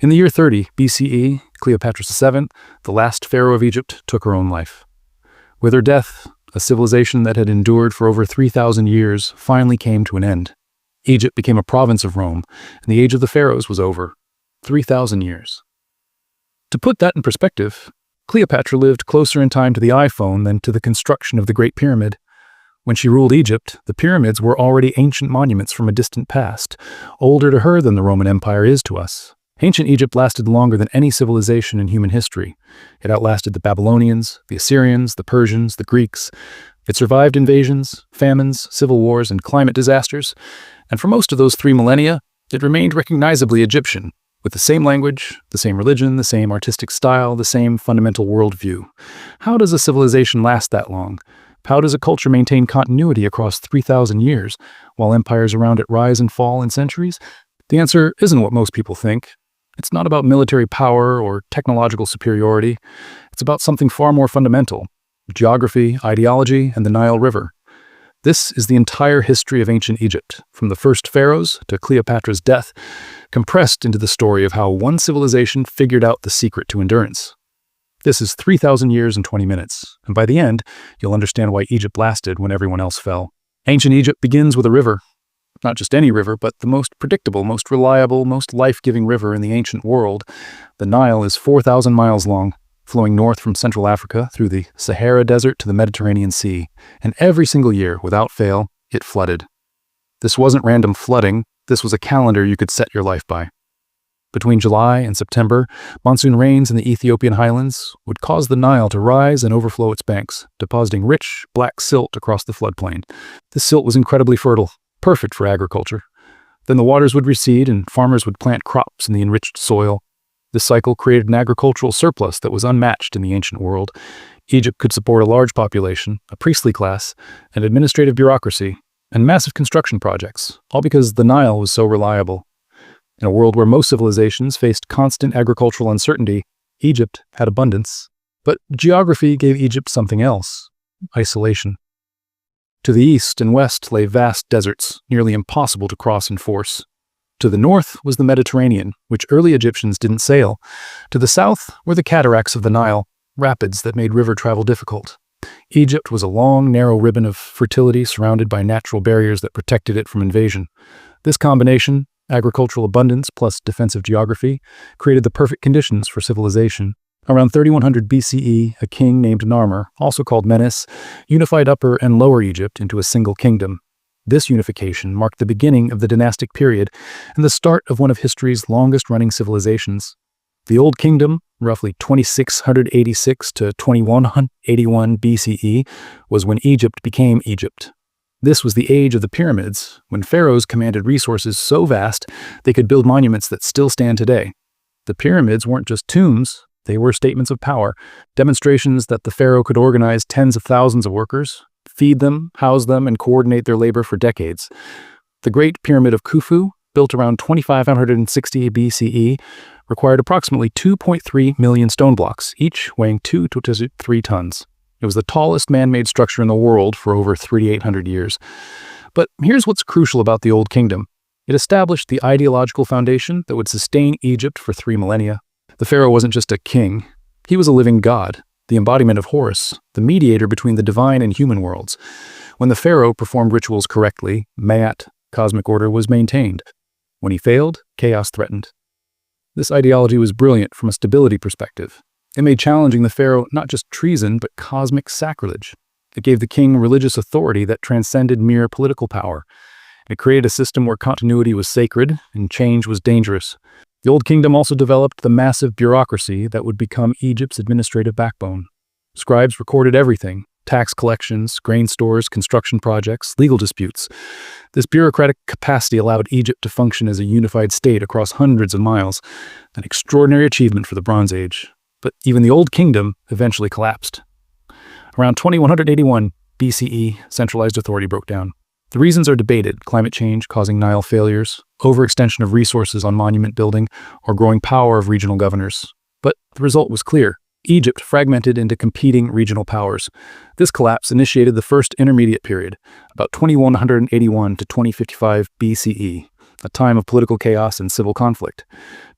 In the year 30 BCE, Cleopatra VII, the last pharaoh of Egypt, took her own life. With her death, a civilization that had endured for over 3,000 years finally came to an end. Egypt became a province of Rome, and the age of the pharaohs was over. 3,000 years. To put that in perspective, Cleopatra lived closer in time to the iPhone than to the construction of the Great Pyramid. When she ruled Egypt, the pyramids were already ancient monuments from a distant past, older to her than the Roman Empire is to us. Ancient Egypt lasted longer than any civilization in human history. It outlasted the Babylonians, the Assyrians, the Persians, the Greeks. It survived invasions, famines, civil wars, and climate disasters, and for most of those 3 millennia, it remained recognizably Egyptian, with the same language, the same religion, the same artistic style, the same fundamental worldview. How does a civilization last that long? How does a culture maintain continuity across 3,000 years, while empires around it rise and fall in centuries? The answer isn't what most people think. It's not about military power or technological superiority. It's about something far more fundamental: geography, ideology, and the Nile River. This is the entire history of ancient Egypt, from the first pharaohs to Cleopatra's death, compressed into the story of how one civilization figured out the secret to endurance. This is 3,000 years and 20 minutes, and by the end, you'll understand why Egypt lasted when everyone else fell. Ancient Egypt begins with a river. Not just any river, but the most predictable, most reliable, most life-giving river in the ancient world. The Nile is 4,000 miles long, flowing north from Central Africa through the Sahara Desert to the Mediterranean Sea, and every single year, without fail, it flooded. This wasn't random flooding, this was a calendar you could set your life by. Between July and September, monsoon rains in the Ethiopian highlands would cause the Nile to rise and overflow its banks, depositing rich, black silt across the floodplain. This silt was incredibly fertile, perfect for agriculture. Then the waters would recede and farmers would plant crops in the enriched soil. This cycle created an agricultural surplus that was unmatched in the ancient world. Egypt could support a large population, a priestly class, an administrative bureaucracy, and massive construction projects, all because the Nile was so reliable. In a world where most civilizations faced constant agricultural uncertainty, Egypt had abundance. But geography gave Egypt something else: isolation. To the east and west lay vast deserts, nearly impossible to cross in force. To the north was the Mediterranean, which early Egyptians didn't sail. To the south were the cataracts of the Nile, rapids that made river travel difficult. Egypt was a long, narrow ribbon of fertility surrounded by natural barriers that protected it from invasion. This combination, agricultural abundance plus defensive geography, created the perfect conditions for civilization. Around 3100 BCE, a king named Narmer, also called Menes, unified Upper and Lower Egypt into a single kingdom. This unification marked the beginning of the dynastic period and the start of one of history's longest-running civilizations. The Old Kingdom, roughly 2686 to 2181 BCE, was when Egypt became Egypt. This was the age of the pyramids, when pharaohs commanded resources so vast they could build monuments that still stand today. The pyramids weren't just tombs, they were statements of power, demonstrations that the pharaoh could organize tens of thousands of workers, feed them, house them, and coordinate their labor for decades. The Great Pyramid of Khufu, built around 2560 BCE, required approximately 2.3 million stone blocks, each weighing 2 to 3 tons. It was the tallest man-made structure in the world for over 3,800 years. But here's what's crucial about the Old Kingdom. It established the ideological foundation that would sustain Egypt for 3 millennia. The pharaoh wasn't just a king. He was a living god, the embodiment of Horus, the mediator between the divine and human worlds. When the pharaoh performed rituals correctly, Ma'at, cosmic order, was maintained. When he failed, chaos threatened. This ideology was brilliant from a stability perspective. It made challenging the pharaoh not just treason, but cosmic sacrilege. It gave the king religious authority that transcended mere political power. It created a system where continuity was sacred and change was dangerous. The Old Kingdom also developed the massive bureaucracy that would become Egypt's administrative backbone. Scribes recorded everything: tax collections, grain stores, construction projects, legal disputes. This bureaucratic capacity allowed Egypt to function as a unified state across hundreds of miles, an extraordinary achievement for the Bronze Age. But even the Old Kingdom eventually collapsed. Around 2181 BCE, centralized authority broke down. The reasons are debated: climate change causing Nile failures, overextension of resources on monument building, or growing power of regional governors. But the result was clear. Egypt fragmented into competing regional powers. This collapse initiated the first intermediate period, about 2181 to 2055 BCE. a time of political chaos and civil conflict.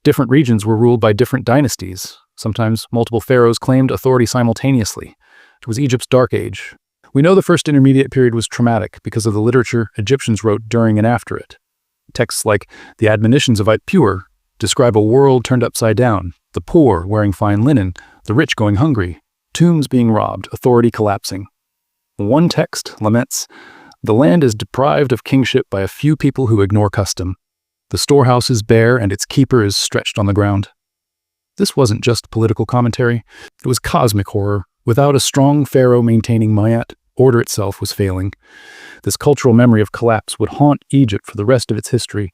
Different regions were ruled by different dynasties. Sometimes multiple pharaohs claimed authority simultaneously. It was Egypt's Dark Age. We know the first intermediate period was traumatic because of the literature Egyptians wrote during and after it. Texts like the Admonitions of Pur describe a world turned upside down, the poor wearing fine linen, the rich going hungry, tombs being robbed, authority collapsing. One text laments, "The land is deprived of kingship by a few people who ignore custom. The storehouse is bare and its keeper is stretched on the ground." This wasn't just political commentary, it was cosmic horror. Without a strong pharaoh maintaining Mayat, order itself was failing. This cultural memory of collapse would haunt Egypt for the rest of its history.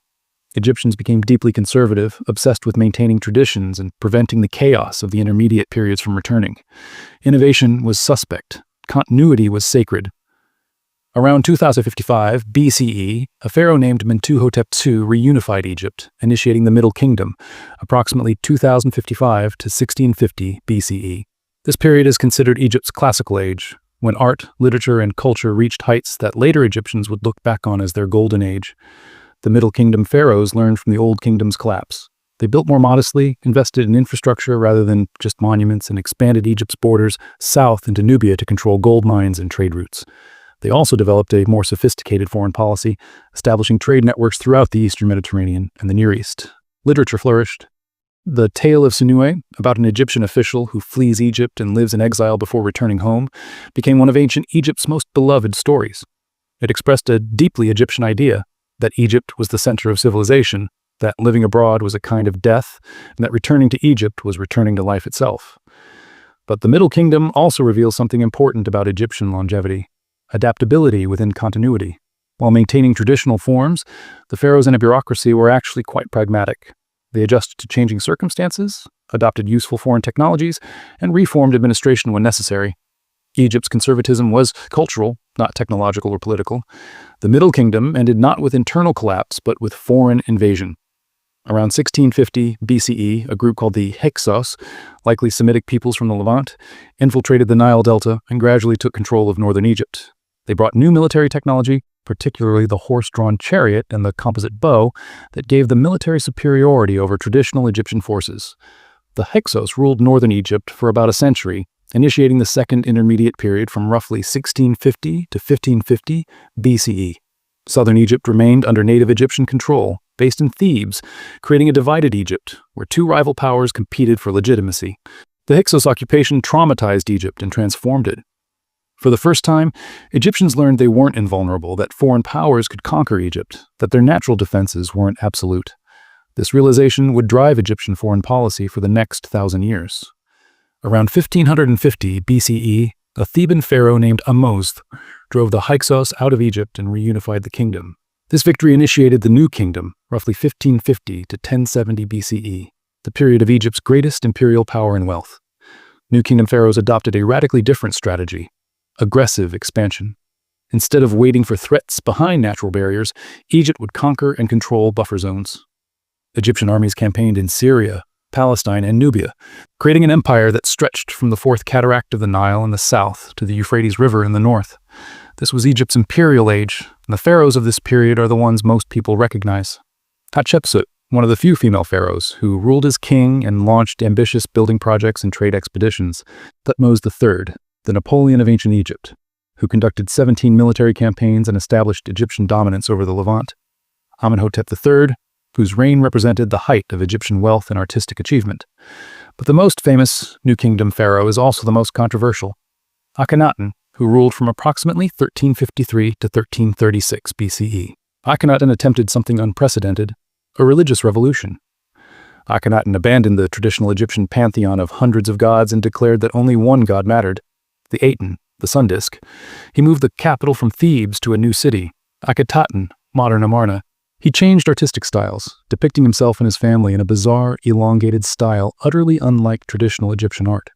Egyptians became deeply conservative, obsessed with maintaining traditions and preventing the chaos of the intermediate periods from returning. Innovation was suspect. Continuity was sacred. Around 2055 BCE, a pharaoh named Mentuhotep II reunified Egypt, initiating the Middle Kingdom, approximately 2055 to 1650 BCE. This period is considered Egypt's classical age, when art, literature, and culture reached heights that later Egyptians would look back on as their golden age. The Middle Kingdom pharaohs learned from the Old Kingdom's collapse. They built more modestly, invested in infrastructure rather than just monuments, and expanded Egypt's borders south into Nubia to control gold mines and trade routes. They also developed a more sophisticated foreign policy, establishing trade networks throughout the Eastern Mediterranean and the Near East. Literature flourished. The Tale of Sinuhe, about an Egyptian official who flees Egypt and lives in exile before returning home, became one of ancient Egypt's most beloved stories. It expressed a deeply Egyptian idea that Egypt was the center of civilization, that living abroad was a kind of death, and that returning to Egypt was returning to life itself. But the Middle Kingdom also reveals something important about Egyptian longevity: adaptability within continuity. While maintaining traditional forms, the pharaohs and a bureaucracy were actually quite pragmatic. They adjusted to changing circumstances, adopted useful foreign technologies, and reformed administration when necessary. Egypt's conservatism was cultural, not technological or political. The Middle Kingdom ended not with internal collapse, but with foreign invasion. Around 1650 BCE, a group called the Hyksos, likely Semitic peoples from the Levant, infiltrated the Nile Delta and gradually took control of northern Egypt. They brought new military technology, particularly the horse-drawn chariot and the composite bow, that gave them military superiority over traditional Egyptian forces. The Hyksos ruled northern Egypt for about a century, initiating the Second Intermediate Period from roughly 1650 to 1550 BCE. Southern Egypt remained under native Egyptian control, based in Thebes, creating a divided Egypt, where two rival powers competed for legitimacy. The Hyksos occupation traumatized Egypt and transformed it. For the first time, Egyptians learned they weren't invulnerable, that foreign powers could conquer Egypt, that their natural defenses weren't absolute. This realization would drive Egyptian foreign policy for the next 1,000 years. Around 1550 BCE, a Theban pharaoh named Ahmose drove the Hyksos out of Egypt and reunified the kingdom. This victory initiated the New Kingdom, roughly 1550 to 1070 BCE, the period of Egypt's greatest imperial power and wealth. New Kingdom pharaohs adopted a radically different strategy: aggressive expansion. Instead of waiting for threats behind natural barriers, Egypt would conquer and control buffer zones. Egyptian armies campaigned in Syria, Palestine, and Nubia, creating an empire that stretched from the Fourth Cataract of the Nile in the south to the Euphrates River in the north. This was Egypt's imperial age, and the pharaohs of this period are the ones most people recognize. Hatshepsut, one of the few female pharaohs who ruled as king and launched ambitious building projects and trade expeditions. Thutmose III, the Napoleon of ancient Egypt, who conducted 17 military campaigns and established Egyptian dominance over the Levant. Amenhotep III, whose reign represented the height of Egyptian wealth and artistic achievement. But the most famous New Kingdom pharaoh is also the most controversial: Akhenaten, who ruled from approximately 1353 to 1336 BCE. Akhenaten attempted something unprecedented: a religious revolution. Akhenaten abandoned the traditional Egyptian pantheon of hundreds of gods and declared that only one god mattered: the Aten, the sun disk. He moved the capital from Thebes to a new city, Akhetaten, modern Amarna. He changed artistic styles, depicting himself and his family in a bizarre, elongated style utterly unlike traditional Egyptian art.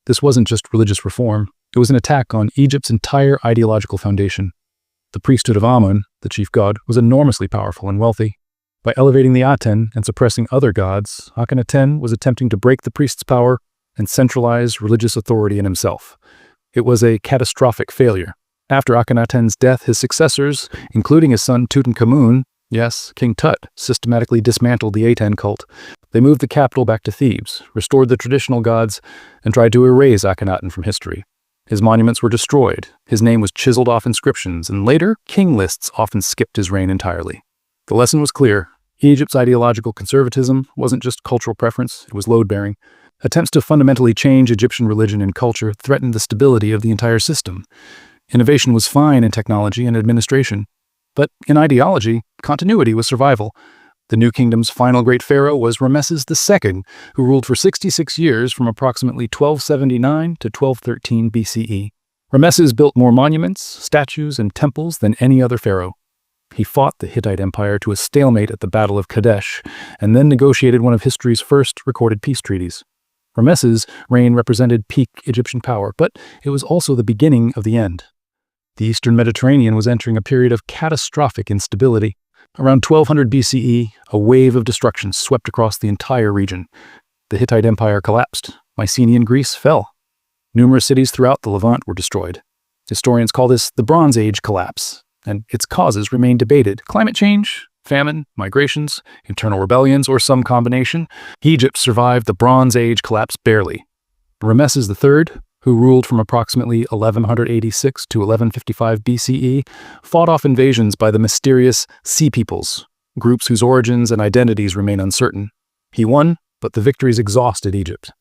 This wasn't just religious reform, it was an attack on Egypt's entire ideological foundation. The priesthood of Amun, the chief god, was enormously powerful and wealthy. By elevating the Aten and suppressing other gods, Akhenaten was attempting to break the priest's power and centralize religious authority in himself. It was a catastrophic failure. After Akhenaten's death, his successors, including his son Tutankhamun, Yes, King Tut systematically dismantled the Aten cult. They moved the capital back to Thebes, restored the traditional gods, and tried to erase Akhenaten from history. His monuments were destroyed, his name was chiseled off inscriptions, and later, king lists often skipped his reign entirely. The lesson was clear. Egypt's ideological conservatism wasn't just cultural preference, it was load-bearing. Attempts to fundamentally change Egyptian religion and culture threatened the stability of the entire system. Innovation was fine in technology and administration, but in ideology, continuity was survival. The new kingdom's final great pharaoh was Ramesses II, who ruled for 66 years from approximately 1279 to 1213 BCE. Ramesses built more monuments, statues, and temples than any other pharaoh. He fought the Hittite Empire to a stalemate at the Battle of Kadesh, and then negotiated one of history's first recorded peace treaties. Ramesses' reign represented peak Egyptian power, but it was also the beginning of the end. The Eastern Mediterranean was entering a period of catastrophic instability. Around 1200 BCE, a wave of destruction swept across the entire region. The Hittite Empire collapsed. Mycenaean Greece fell. Numerous cities throughout the Levant were destroyed. Historians call this the Bronze Age collapse, and its causes remain debated. Climate change, famine, migrations, internal rebellions, or some combination. Egypt survived the Bronze Age collapse barely. Ramesses III, who ruled from approximately 1186 to 1155 BCE, fought off invasions by the mysterious Sea Peoples, groups whose origins and identities remain uncertain. He won, but the victories exhausted Egypt.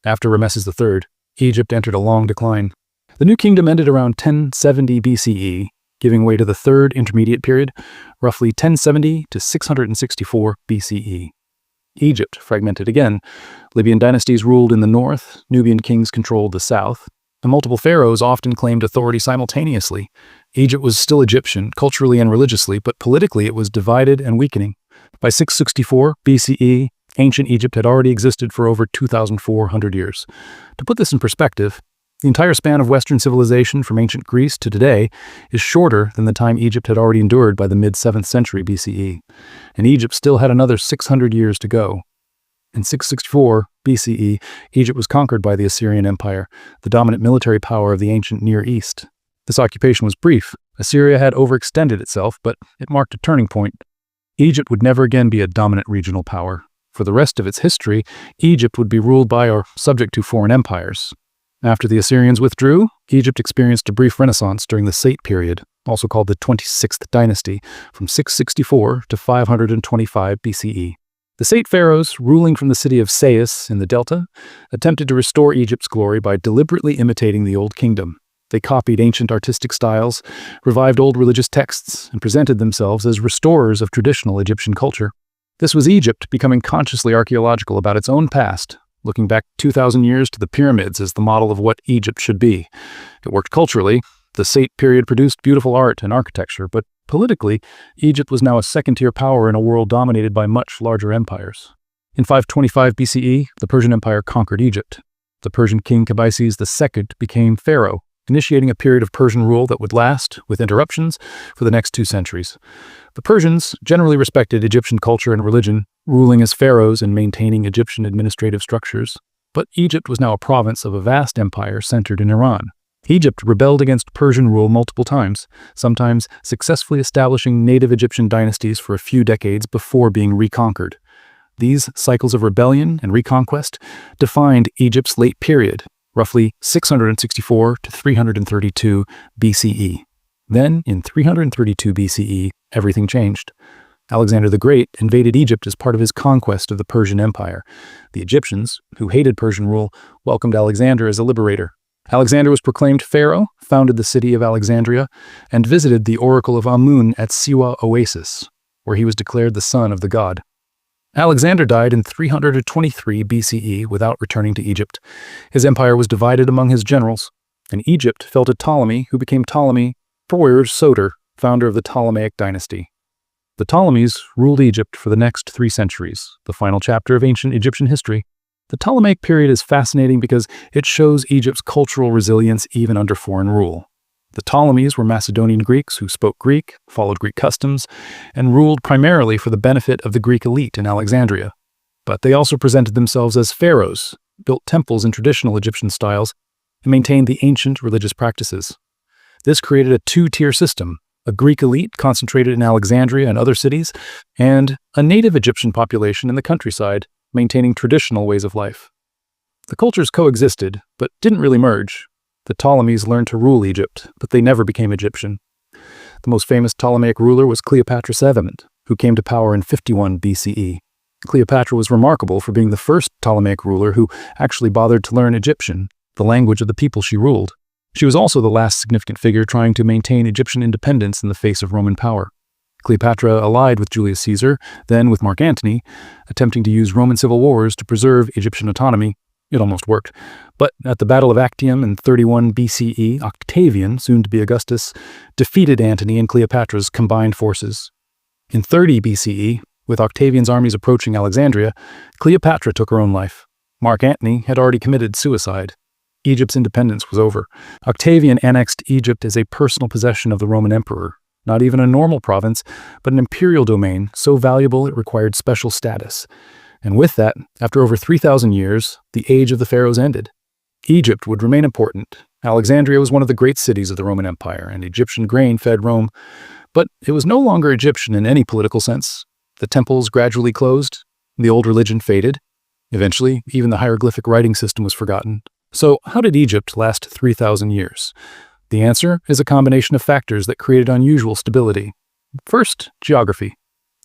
After Ramesses III, Egypt entered a long decline. The New Kingdom ended around 1070 BCE, giving way to the Third Intermediate Period, roughly 1070 to 664 BCE. Egypt fragmented again. Libyan dynasties ruled in the north, Nubian kings controlled the south, and multiple pharaohs often claimed authority simultaneously. Egypt was still Egyptian, culturally and religiously, but politically it was divided and weakening. By 664 BCE, ancient Egypt had already existed for over 2,400 years. To put this in perspective, the entire span of Western civilization from ancient Greece to today is shorter than the time Egypt had already endured by the mid-7th century BCE, and Egypt still had another 600 years to go. In 664 BCE, Egypt was conquered by the Assyrian Empire, the dominant military power of the ancient Near East. This occupation was brief. Assyria had overextended itself, but it marked a turning point. Egypt would never again be a dominant regional power. For the rest of its history, Egypt would be ruled by or subject to foreign empires. After the Assyrians withdrew, Egypt experienced a brief renaissance during the Sate period, also called the 26th dynasty, from 664 to 525 BCE. The Sate pharaohs, ruling from the city of Sais in the Delta, attempted to restore Egypt's glory by deliberately imitating the Old Kingdom. They copied ancient artistic styles, revived old religious texts, and presented themselves as restorers of traditional Egyptian culture. This was Egypt becoming consciously archaeological about its own past, looking back 2,000 years to the pyramids as the model of what Egypt should be. It worked culturally. The Sate period produced beautiful art and architecture, but politically, Egypt was now a second-tier power in a world dominated by much larger empires. In 525 BCE, the Persian Empire conquered Egypt. The Persian king Cambyses II became pharaoh, initiating a period of Persian rule that would last, with interruptions, for the next 2 centuries. The Persians generally respected Egyptian culture and religion, ruling as pharaohs and maintaining Egyptian administrative structures. But Egypt was now a province of a vast empire centered in Iran. Egypt rebelled against Persian rule multiple times, sometimes successfully establishing native Egyptian dynasties for a few decades before being reconquered. These cycles of rebellion and reconquest defined Egypt's late period, roughly 664 to 332 BCE. Then, in 332 BCE, everything changed. Alexander the Great invaded Egypt as part of his conquest of the Persian Empire. The Egyptians, who hated Persian rule, welcomed Alexander as a liberator. Alexander was proclaimed pharaoh, founded the city of Alexandria, and visited the oracle of Amun at Siwa Oasis, where he was declared the son of the god. Alexander died in 323 BCE without returning to Egypt. His empire was divided among his generals, and Egypt fell to Ptolemy, who became Ptolemy Soter, founder of the Ptolemaic dynasty. The Ptolemies ruled Egypt for the next 3 centuries, the final chapter of ancient Egyptian history. The Ptolemaic period is fascinating because it shows Egypt's cultural resilience even under foreign rule. The Ptolemies were Macedonian Greeks who spoke Greek, followed Greek customs, and ruled primarily for the benefit of the Greek elite in Alexandria. But they also presented themselves as pharaohs, built temples in traditional Egyptian styles, and maintained the ancient religious practices. This created a 2-tier system. a Greek elite concentrated in Alexandria and other cities, and a native Egyptian population in the countryside, maintaining traditional ways of life. The cultures coexisted, but didn't really merge. The Ptolemies learned to rule Egypt, but they never became Egyptian. The most famous Ptolemaic ruler was Cleopatra VII, who came to power in 51 BCE. Cleopatra was remarkable for being the first Ptolemaic ruler who actually bothered to learn Egyptian, the language of the people she ruled. She was also the last significant figure trying to maintain Egyptian independence in the face of Roman power. Cleopatra allied with Julius Caesar, then with Mark Antony, attempting to use Roman civil wars to preserve Egyptian autonomy. It almost worked. But at the Battle of Actium in 31 BCE, Octavian, soon to be Augustus, defeated Antony and Cleopatra's combined forces. In 30 BCE, with Octavian's armies approaching Alexandria, Cleopatra took her own life. Mark Antony had already committed suicide. Egypt's independence was over. Octavian annexed Egypt as a personal possession of the Roman emperor, not even a normal province, but an imperial domain so valuable it required special status. And with that, after over 3,000 years, the age of the pharaohs ended. Egypt would remain important. Alexandria was one of the great cities of the Roman Empire, and Egyptian grain fed Rome. But it was no longer Egyptian in any political sense. The temples gradually closed. The old religion faded. Eventually, even the hieroglyphic writing system was forgotten. So, how did Egypt last 3,000 years? The answer is a combination of factors that created unusual stability. First, geography.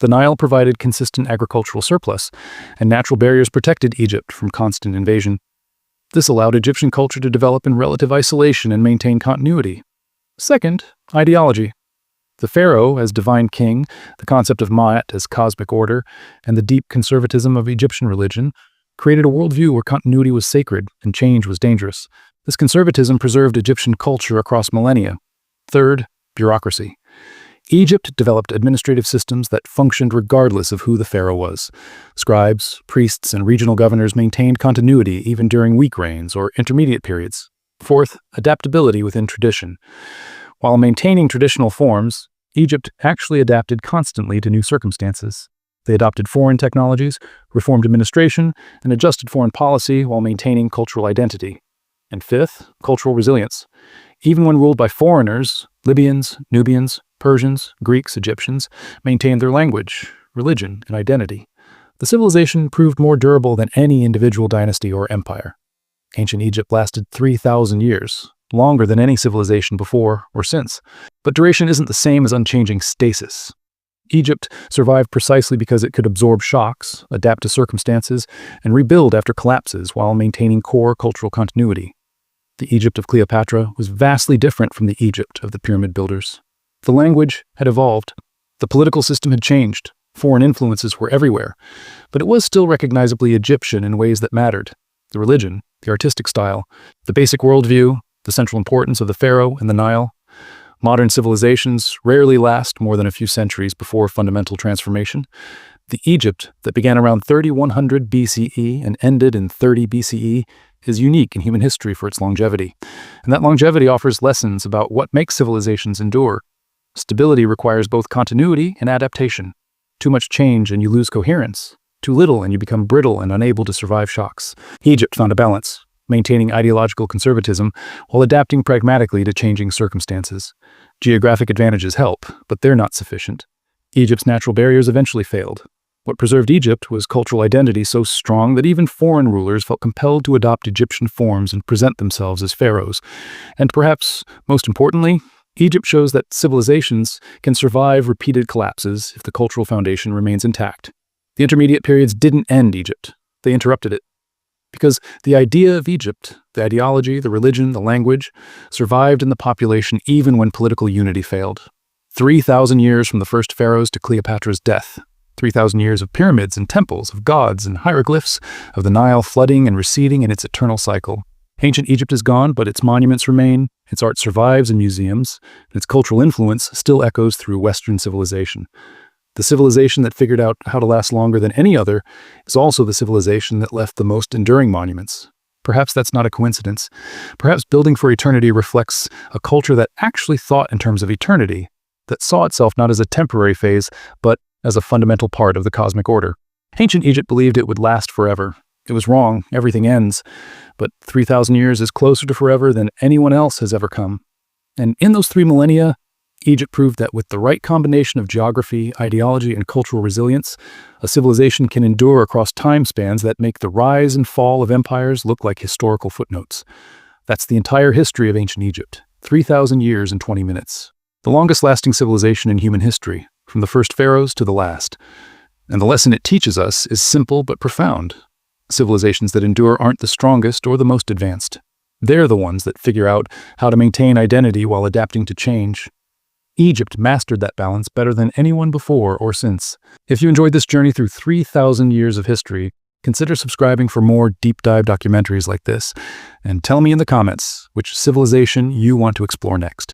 The Nile provided consistent agricultural surplus, and natural barriers protected Egypt from constant invasion. This allowed Egyptian culture to develop in relative isolation and maintain continuity. Second, ideology. The pharaoh as divine king, the concept of Ma'at as cosmic order, and the deep conservatism of Egyptian religion created a worldview where continuity was sacred and change was dangerous. This conservatism preserved Egyptian culture across millennia. Third, bureaucracy. Egypt developed administrative systems that functioned regardless of who the pharaoh was. Scribes, priests, and regional governors maintained continuity even during weak reigns or intermediate periods. Fourth, adaptability within tradition. While maintaining traditional forms, Egypt actually adapted constantly to new circumstances. They adopted foreign technologies, reformed administration, and adjusted foreign policy while maintaining cultural identity. And fifth, cultural resilience. Even when ruled by foreigners, Libyans, Nubians, Persians, Greeks, Egyptians maintained their language, religion, and identity. The civilization proved more durable than any individual dynasty or empire. Ancient Egypt lasted 3,000 years, longer than any civilization before or since. But duration isn't the same as unchanging stasis. Egypt survived precisely because it could absorb shocks, adapt to circumstances, and rebuild after collapses while maintaining core cultural continuity. The Egypt of Cleopatra was vastly different from the Egypt of the pyramid builders. The language had evolved. The political system had changed. Foreign influences were everywhere. But it was still recognizably Egyptian in ways that mattered. The religion, the artistic style, the basic worldview, the central importance of the pharaoh and the Nile. Modern civilizations rarely last more than a few centuries before fundamental transformation. The Egypt that began around 3100 BCE and ended in 30 BCE is unique in human history for its longevity. And that longevity offers lessons about what makes civilizations endure. Stability requires both continuity and adaptation. Too much change and you lose coherence. Too little and you become brittle and unable to survive shocks. Egypt found a balance, maintaining ideological conservatism while adapting pragmatically to changing circumstances. Geographic advantages help, but they're not sufficient. Egypt's natural barriers eventually failed. What preserved Egypt was cultural identity so strong that even foreign rulers felt compelled to adopt Egyptian forms and present themselves as pharaohs. And perhaps most importantly, Egypt shows that civilizations can survive repeated collapses if the cultural foundation remains intact. The intermediate periods didn't end Egypt. They interrupted it. Because the idea of Egypt, the ideology, the religion, the language, survived in the population even when political unity failed. 3,000 years from the first pharaohs to Cleopatra's death. 3,000 years of pyramids and temples, of gods and hieroglyphs, of the Nile flooding and receding in its eternal cycle. Ancient Egypt is gone, but its monuments remain, its art survives in museums, and its cultural influence still echoes through Western civilization. The civilization that figured out how to last longer than any other is also the civilization that left the most enduring monuments. Perhaps that's not a coincidence. Perhaps building for eternity reflects a culture that actually thought in terms of eternity, that saw itself not as a temporary phase, but as a fundamental part of the cosmic order. Ancient Egypt believed it would last forever. It was wrong, everything ends. But 3,000 years is closer to forever than anyone else has ever come. And in those 3 millennia, Egypt proved that with the right combination of geography, ideology, and cultural resilience, a civilization can endure across time spans that make the rise and fall of empires look like historical footnotes. That's the entire history of ancient Egypt, 3,000 years and 20 minutes. The longest-lasting civilization in human history, from the first pharaohs to the last. And the lesson it teaches us is simple but profound. Civilizations that endure aren't the strongest or the most advanced. They're the ones that figure out how to maintain identity while adapting to change. Egypt mastered that balance better than anyone before or since. If you enjoyed this journey through 3,000 years of history, consider subscribing for more deep dive documentaries like this, and tell me in the comments which civilization you want to explore next.